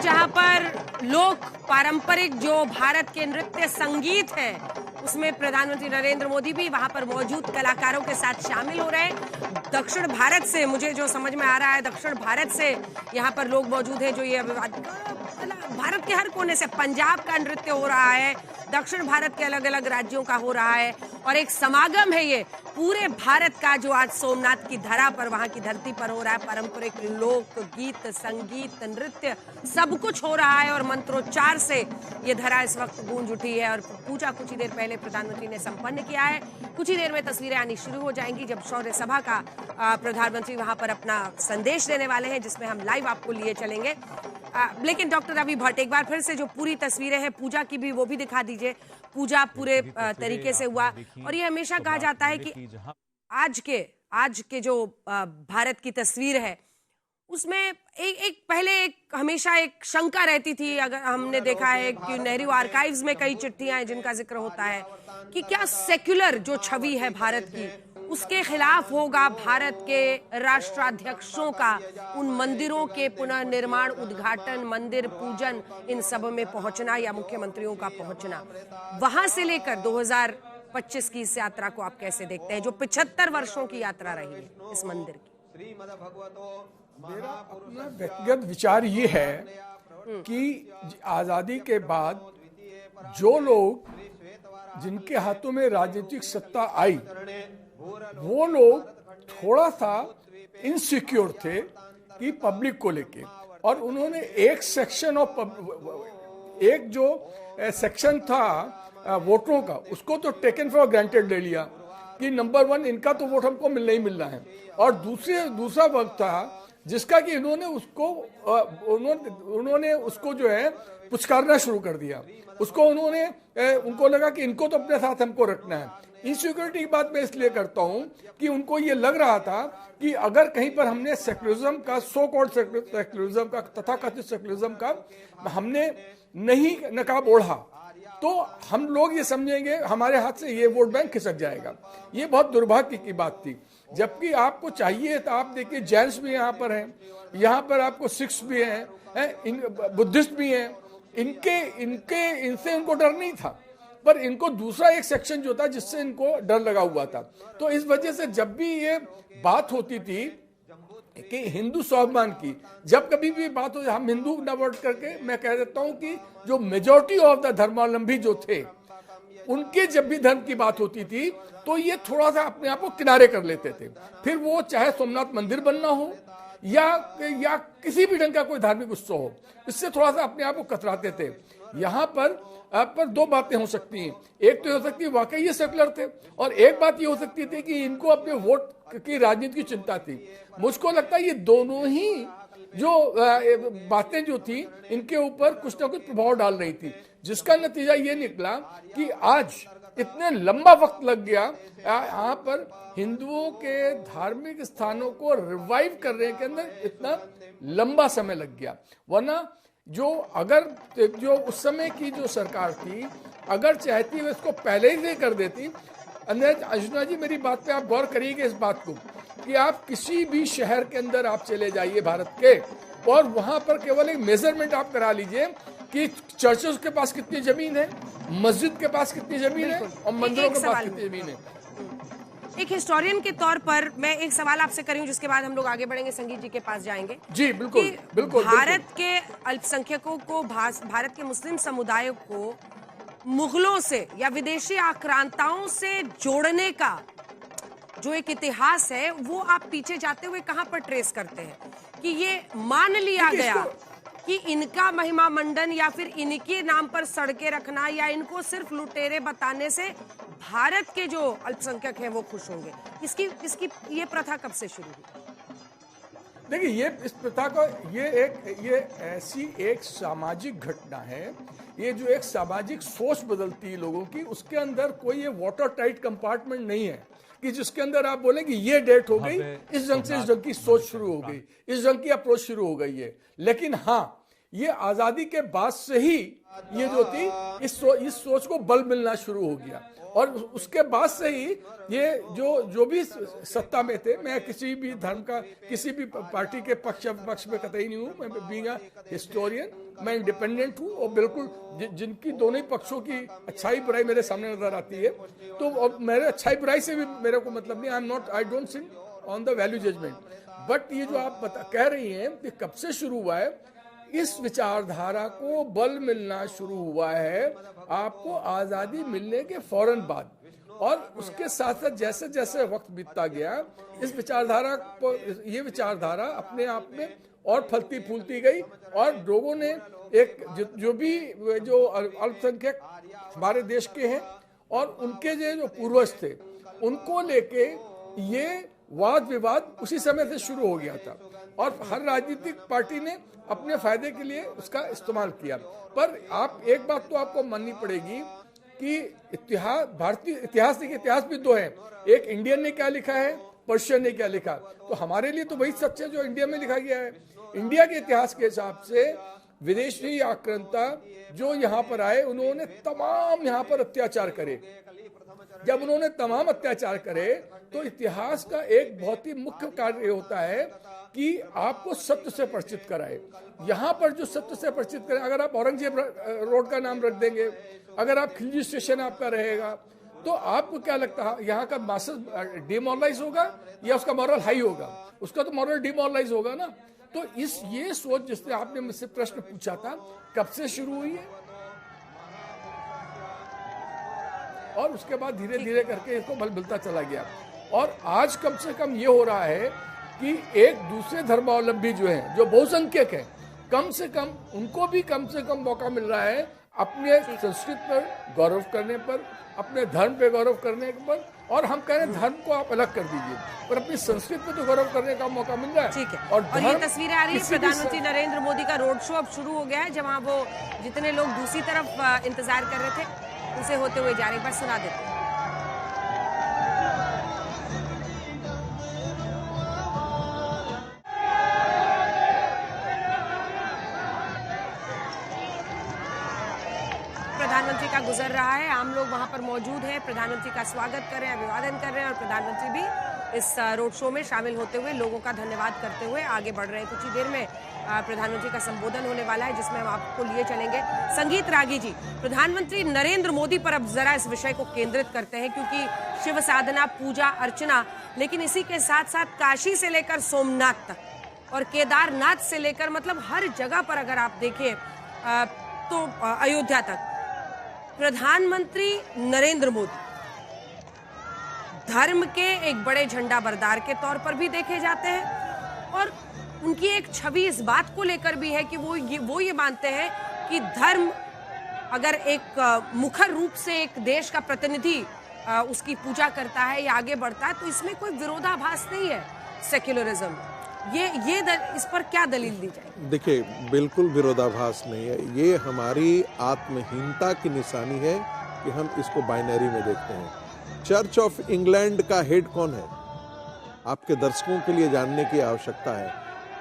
जहां पर लोग पारंपरिक जो भारत के नृत्य संगीत है उसमें प्रधानमंत्री नरेंद्र मोदी भी वहां पर मौजूद कलाकारों के साथ शामिल हो रहे हैं। दक्षिण भारत से मुझे जो समझ में आ रहा है, दक्षिण भारत से यहाँ पर लोग मौजूद हैं जो ये भारत के हर कोने से, पंजाब का नृत्य हो रहा है, दक्षिण भारत के अलग अलग राज्यों का हो रहा है और एक समागम है ये पूरे भारत का जो आज सोमनाथ की धरा पर, वहां की धरती पर हो रहा है। पारंपरिक लोक गीत, संगीत, नृत्य सब कुछ हो रहा है और मंत्रोच्चार से ये धरा इस वक्त गूंज उठी है और पूजा कुछ ही देर पहले प्रधानमंत्री ने संपन्न किया है। कुछ ही देर में तस्वीरें आनी शुरू हो जाएंगी जब शौर्य सभा का प्रधानमंत्री वहां पर अपना संदेश देने वाले हैं, जिसमें हम लाइव आपको लिए चलेंगे। लेकिन डॉक्टर रवि भट्ट, एक बार फिर से जो पूरी तस्वीरें हैं पूजा की भी, वो भी दिखा दीजिए। पूजा पूरे तरीके से हुआ और ये हमेशा कहा जाता है कि आज के जो भारत की तस्वीर है उसमें एक पहले हमेशा एक शंका रहती थी। अगर हमने देखा है कि नेहरू आर्काइव्स में कई चिट्ठियां हैं जिनका जिक्र होता है कि क्या सेक्युलर जो छवि है भारत की उसके खिलाफ होगा भारत के राष्ट्राध्यक्षों का उन मंदिरों के पुनर्निर्माण, उद्घाटन, मंदिर पूजन, इन सब में पहुंचना या मुख्यमंत्रियों का पहुंचना। वहां से लेकर 2025 की इस यात्रा को आप कैसे देखते हैं जो 75 वर्षों की यात्रा रही है इस मंदिर की? मेरा अपना व्यक्तिगत विचार ये है कि आजादी के बाद जो लोग जिनके हाथों में राजनीतिक सत्ता आई वो लोग थोड़ा सा इनसिक्योर थे कि पब्लिक को लेके, और उन्होंने एक सेक्शन ऑफ एक जो सेक्शन था वोटरों का उसको तो टेकन फॉर ग्रांटेड ले लिया कि नंबर 1 इनका तो वोट हमको मिलना ही मिलना है, और दूसरा वक्त था जिसका कि उन्होंने उसको जो है पुचकारना शुरू कर दिया। उनको लगा कि इनको तो अपने साथ हमको रखना है। इनसिक्योरिटी की बात मैं इसलिए करता हूं कि उनको ये लग रहा था कि अगर कहीं पर हमने सेक्युलरिज्म का, सो कॉल्ड सेक्युलरिज्म का, तथाकथित सेक्युलरिज्म का हमने नहीं नकाब ओढ़ा तो हम लोग ये समझेंगे हमारे हाथ से ये वोट बैंक खिसक जाएगा। ये बहुत दुर्भाग्य की बात थी, जबकि आपको चाहिए तो आप देखिए जैन्स भी यहाँ पर हैं, यहाँ पर आपको सिख्स भी हैं, बुद्धिस्ट भी हैं, इनसे उनको डर नहीं था, पर इनको दूसरा एक सेक्शन जो था जिससे इनको डर लगा हुआ था। तो इस वजह से जब भी ये बात होती थी कि हिंदू स्वाभिमान की, जब कभी भी बात हो, हम हिंदू न वर्ड करके मैं कह देता हूं कि जो मेजॉरिटी ऑफ द धर्मावलंबी जो थे उनके जब भी धर्म की बात होती थी तो ये थोड़ा सा अपने आप को किनारे कर लेते थे। फिर वो चाहे सोमनाथ मंदिर बनना हो या किसी भी ढंग का कोई धार्मिक उत्सव हो, इससे थोड़ा सा अपने आप को कतराते थे। यहाँ पर दो बातें हो सकती हैं। एक तो हो सकती है वाकई ये सेकुलर थे, और एक बात ये हो सकती थी कि इनको अपने वोट की राजनीति की चिंता थी। मुझको लगता है ये दोनों ही जो बातें जो थी इनके ऊपर कुछ ना कुछ प्रभाव डाल रही थी, जिसका नतीजा ये निकला कि आज इतने लंबा वक्त लग गया यहाँ पर हिंदुओं के धार्मिक स्थानों को रिवाइव करने के अंदर इतना लंबा समय लग गया। वरना जो उस समय की जो सरकार थी अगर चाहती वो इसको पहले ही से कर देती। अंजना जी मेरी बात पे आप गौर करिएगा इस बात को कि आप किसी भी शहर के अंदर आप चले जाइए भारत के, और वहां पर केवल एक मेजरमेंट आप करा लीजिए कि चर्चों के पास कितनी जमीन है, मस्जिद के पास कितनी जमीन है और मंदिरों के पास कितनी जमीन है। एक हिस्टोरियन के तौर पर मैं एक सवाल आपसे करूं जिसके बाद हम लोग आगे बढ़ेंगे, संगीत जी के पास जाएंगे। जी बिल्कुल बिल्कुल। भारत के अल्पसंख्यकों को, भारत के मुस्लिम समुदाय को मुगलों से या विदेशी आक्रांताओं से जोड़ने का जो एक इतिहास है वो आप पीछे जाते हुए कहां पर ट्रेस करते हैं कि ये मान लिया गया कि इनका महिमा मंडन या फिर इनके नाम पर सड़कें रखना या इनको सिर्फ लुटेरे बताने से भारत के जो अल्पसंख्यक हैं वो खुश होंगे? इसकी ये प्रथा कब से शुरू हुई? देखिए ये इस प्रथा का ये ऐसी एक सामाजिक घटना है, ये जो एक सामाजिक सोच बदलती है लोगों की, उसके अंदर कोई ये वाटर टाइट कंपार्टमेंट नहीं है कि जिसके अंदर आप बोले कि ये डेट हो गई, इस ढंग से इस ढंग की सोच शुरू हो गई, इस ढंग की अप्रोच शुरू हो गई है। लेकिन हाँ, ये आजादी के बाद से ही ये जो थी इस सोच को बल मिलना शुरू हो गया, और उसके बाद से ही ये जो भी सत्ता में थे, मैं किसी भी धर्म का, किसी भी पार्टी के पक्ष में कतई नहीं हूँ। मैं बीइंग अ हिस्टोरियन, मैं इंडिपेंडेंट हूँ और बिल्कुल जिनकी दोनों ही पक्षों की अच्छाई बुराई मेरे सामने नजर आती है, तो मेरे अच्छाई बुराई से भी मेरे को मतलब नहीं। I don't sit on the value judgement. But ये जो आप कह रही हैं कि कब से शुरू हुआ है, इस विचारधारा को बल मिलना शुरू हुआ है आपको आजादी मिलने के फौरन बाद, और उसके साथ साथ जैसे जैसे वक्त बीतता गया, इस विचारधारा को, ये विचारधारा अपने आप में और फलती फूलती गई, और लोगों ने एक जो अल्पसंख्यक हमारे देश के हैं और उनके जो पूर्वज थे, उनको लेके ये वाद विवाद उसी समय से शुरू हो गया था, और हर राजनीतिक पार्टी ने अपने फायदे के लिए उसका इस्तेमाल किया। पर आप एक बात तो आपको माननी पड़ेगी कि भारतीय इतिहास भी दो है, एक इंडियन ने क्या लिखा है, पर्शियन ने क्या लिखा, तो हमारे लिए तो वही सच है जो इंडिया में लिखा गया है। इंडिया के इतिहास के हिसाब से विदेशी आक्रांता जो यहाँ पर आए, उन्होंने तमाम यहाँ पर अत्याचार करे। जब उन्होंने तमाम अत्याचार करे तो इतिहास का एक बहुत ही मुख्य कार्य होता है कि आपको सत्य से परिचित कराए। यहाँ पर जो सत्य से परिचित करें, अगर आप औरंगजेब रोड का नाम रख देंगे, अगर आप खिलजी स्टेशन आपका रहेगा, तो आपको क्या लगता है यहाँ का मासेस डिमोरलाइज होगा या उसका मॉरल हाई होगा? उसका तो मॉरल डिमोरलाइज होगा ना। तो ये सोच जिससे आपने मुझसे प्रश्न पूछा था, कब से शुरू हुई है, और उसके बाद धीरे धीरे करके इसको बल मिलता चला गया। और आज कम से कम ये हो रहा है कि एक दूसरे धर्मावलंबी जो हैं, जो बहुसंख्यक हैं, कम से कम उनको भी कम से कम मौका मिल रहा है अपने संस्कृति पर गौरव करने पर, अपने धर्म पे गौरव करने पर। और हम कह रहे हैं धर्म को आप अलग कर दीजिए, पर अपनी संस्कृति पे तो गौरव करने का मौका मिल रहा है। ठीक है। और ये तस्वीरें आ रही है, प्रधानमंत्री नरेंद्र मोदी का रोड शो अब शुरू हो गया है, जहां वो जितने लोग दूसरी तरफ इंतजार कर रहे थे उसे होते हुए जा रहे। एक बार सुना देते हैं। प्रधानमंत्री का गुजर रहा है, आम लोग वहां पर मौजूद हैं, प्रधानमंत्री का स्वागत कर रहे हैं, अभिवादन कर रहे हैं, और प्रधानमंत्री भी इस रोड शो में शामिल होते हुए लोगों का धन्यवाद करते हुए आगे बढ़ रहे हैं। कुछ ही देर में प्रधानमंत्री का संबोधन होने वाला है, जिसमें हम आपको लिए चलेंगे। संगीत रागी जी, प्रधानमंत्री नरेंद्र मोदी पर अब जरा इस विषय को केंद्रित करते हैं, क्योंकि शिव साधना, पूजा अर्चना, लेकिन इसी के साथ साथ काशी से लेकर सोमनाथ तक और केदारनाथ से लेकर मतलब हर जगह पर अगर आप देखें तो अयोध्या तक प्रधानमंत्री नरेंद्र मोदी धर्म के एक बड़े झंडा बरदार के तौर पर भी देखे जाते हैं, और उनकी एक छवि इस बात को लेकर भी है कि वो ये मानते हैं कि धर्म अगर एक मुखर रूप से एक देश का प्रतिनिधि उसकी पूजा करता है या आगे बढ़ता है, तो इसमें कोई विरोधाभास नहीं है सेक्युलरिज्म। इस पर क्या दलील दी जाए? देखिए, बिल्कुल विरोधाभास नहीं है। ये हमारी आत्महीनता की निशानी है कि हम इसको बाइनरी में देखते हैं। चर्च ऑफ इंग्लैंड का हेड कौन है? आपके दर्शकों के लिए जानने की आवश्यकता है।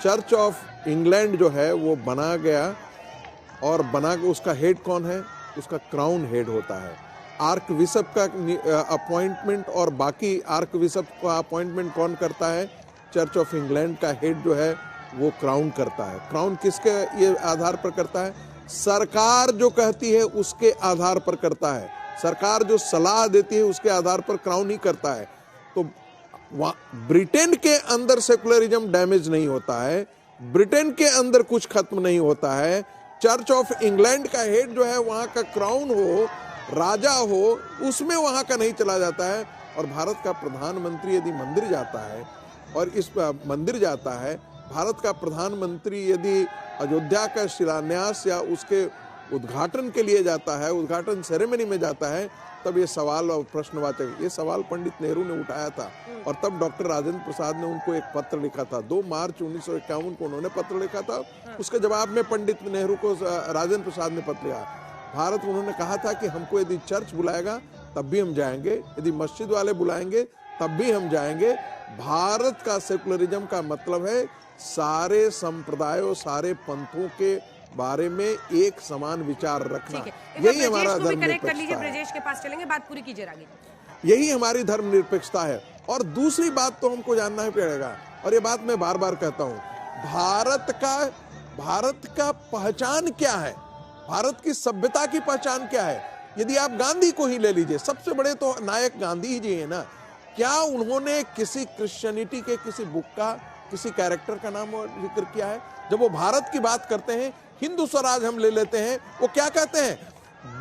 चर्च ऑफ इंग्लैंड जो है वो बना गया, और बना के उसका हेड कौन है? उसका क्राउन हेड होता है। आर्क बिशप का अपॉइंटमेंट और बाकी आर्क बिशप का अपॉइंटमेंट कौन करता है? चर्च ऑफ इंग्लैंड का हेड जो है वो क्राउन करता है। क्राउन किसके ये आधार पर करता है? सरकार जो कहती है उसके आधार पर करता है। सरकार जो सलाह देती है उसके आधार पर क्राउन ही करता है। तो ब्रिटेन के अंदर सेकुलरिज्म डैमेज नहीं होता है, ब्रिटेन के अंदर कुछ खत्म नहीं होता है। चर्च ऑफ इंग्लैंड का हेड जो है, वहां का क्राउन हो, राजा हो, उसमें वहां का नहीं चला जाता है। और भारत का प्रधानमंत्री यदि मंदिर जाता है और इस मंदिर जाता है, भारत का प्रधानमंत्री यदि अयोध्या का शिलान्यास या उसके उद्घाटन के लिए जाता है, उद्घाटन सेरेमनी में जाता है, तब ये सवाल और प्रश्नवाचक, ये सवाल पंडित नेहरू ने उठाया था। और तब डॉक्टर राजेंद्र प्रसाद ने उनको एक पत्र लिखा था। 2 मार्च 1951 को उन्होंने पत्र लिखा था। उसके जवाब में पंडित नेहरू को राजेंद्र प्रसाद ने पत्र लिखा। भारत उन्होंने कहा था कि हमको यदि चर्च बुलाएगा तब भी हम जाएंगे, यदि मस्जिद वाले बुलाएंगे तब भी हम जाएंगे। भारत का सेकुलरिज्म का मतलब है सारे संप्रदायों, सारे पंथों के बारे में एक समान विचार रखना, ठीक है, यही हमारा कनेक्ट कर लीजिए, धर्मनिरपेक्षता है। ब्रजेश के पास चलेंगे, बात पूरी कीजिए आगे। यही हमारी धर्मनिरपेक्षता है। और दूसरी बात तो हमको जानना ही पड़ेगा, और ये बात मैं बार बार कहता हूं, भारत का पहचान क्या है, भारत की सभ्यता की पहचान क्या है। यदि आप गांधी को ही ले लीजिए, सबसे बड़े तो नायक गांधी ही जी है ना। क्या उन्होंने किसी क्रिश्चियनिटी के किसी बुक का, किसी कैरेक्टर का नाम जिक्र किया है? जब वो भारत की बात करते हैं, हिंदू स्वराज हम ले लेते हैं, वो क्या कहते हैं?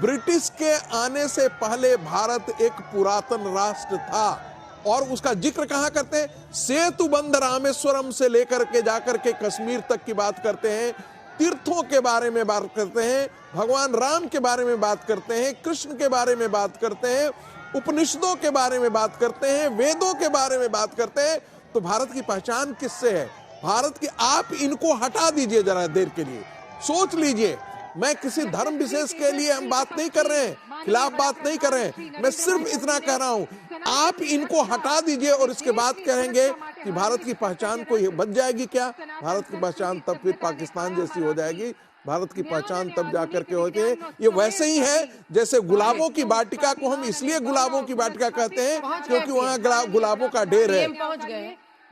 ब्रिटिश के आने से पहले भारत एक पुरातन राष्ट्र था। और उसका जिक्र कहां करते हैं? सेतु बंध रामेश्वरम से लेकर के जाकर के कश्मीर तक की बात करते हैं, तीर्थों के बारे में बात करते हैं, भगवान राम के बारे में बात करते हैं, कृष्ण के बारे में बात करते हैं, उपनिषदों के बारे में बात करते हैं, वेदों के बारे में बात करते हैं। तो भारत की पहचान किससे है? भारत की, आप इनको हटा दीजिए जरा देर के लिए, सोच लीजिए। मैं किसी धर्म विशेष के लिए हम बात नहीं कर रहे हैं, खिलाफ बात नहीं कर रहे हैं, मैं सिर्फ इतना कह रहा हूं, आप इनको हटा दीजिए और इसके बाद कहेंगे कि भारत की पहचान कोई बच जाएगी क्या? भारत की पहचान तब फिर पाकिस्तान जैसी हो जाएगी। भारत की पहचान तब जाकर के होती है। ये वैसे ही है जैसे गुलाबों की वाटिका को हम इसलिए गुलाबों की वाटिका कहते हैं क्योंकि वहां गुलाबों का ढेर है। पहुंच गए।